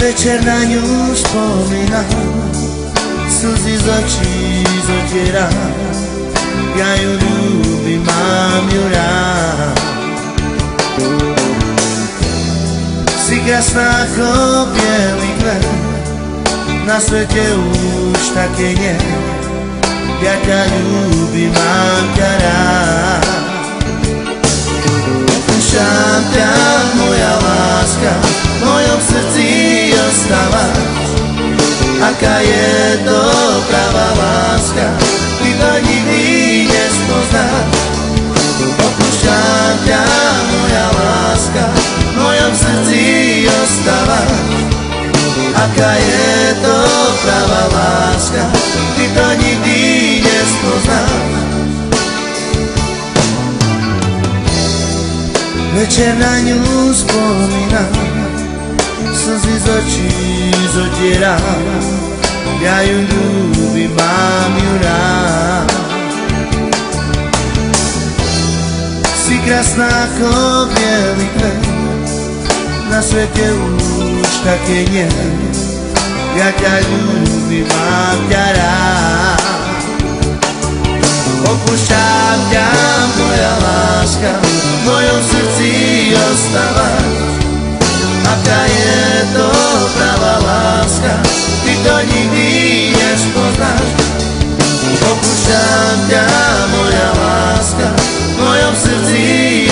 Večer na ňu spomínam, slzy z očí zotieram. Ja ju ľúbim, mám ju rád. Si krásna ako bielý kvet, na svete už také nie. Ja ťa ľúbim, mám ťa rád. Opúšťam ťa, moja láska, v mojom srdci ostávaš. Aká je to pravá láska, ty to nikdy nespoznáš. Opúšťam ťa, moja láska, v mojom srdci ostávaš. Aká je to pravá láska, ty to nikdy nespoznáš. Večer na ňu spomínam, slzy z očí zotieram. Ja ju ľúbim, mám ju rád. Si krásna ako bielý kvet, na svete už také nie. Ja ťa ľúbim, mám ťa rád. Opúšťam ťa, moja láska, v mojom srdci ostávaš. Aká je to pravá láska, ty to nikdy nespoznáš. Opúšťam ťa, moja láska, v mojom srdci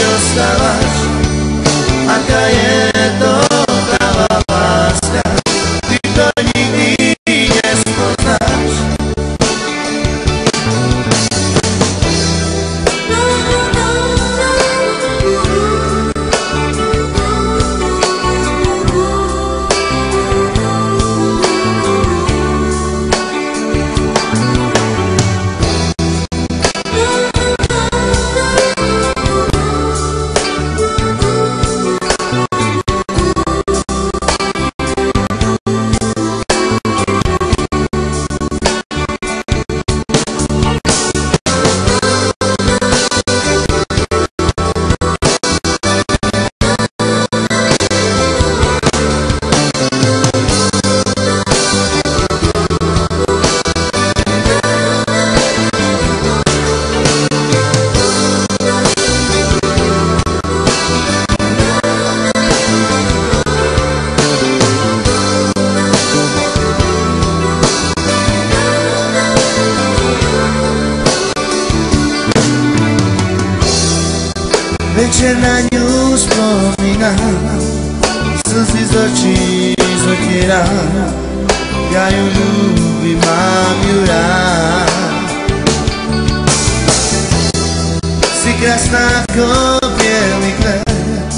ostávaš. Aká je to pravá láska, ty to nikdy nespoznáš. Večer na ňu spomínam, slzy z očí zotieram. Ja ju ľúbim, mám ju rád. Si krásna ako bielý kvet,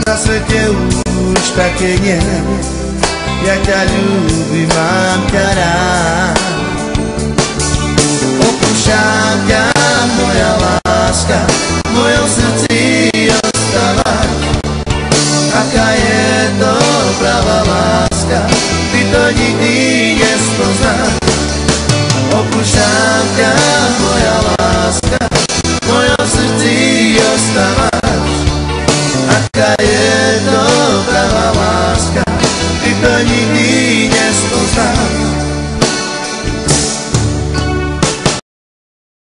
na svete už také nie. Ja ťa ľúbim, mám ťa rád. Opúšťam ťa, moja láska,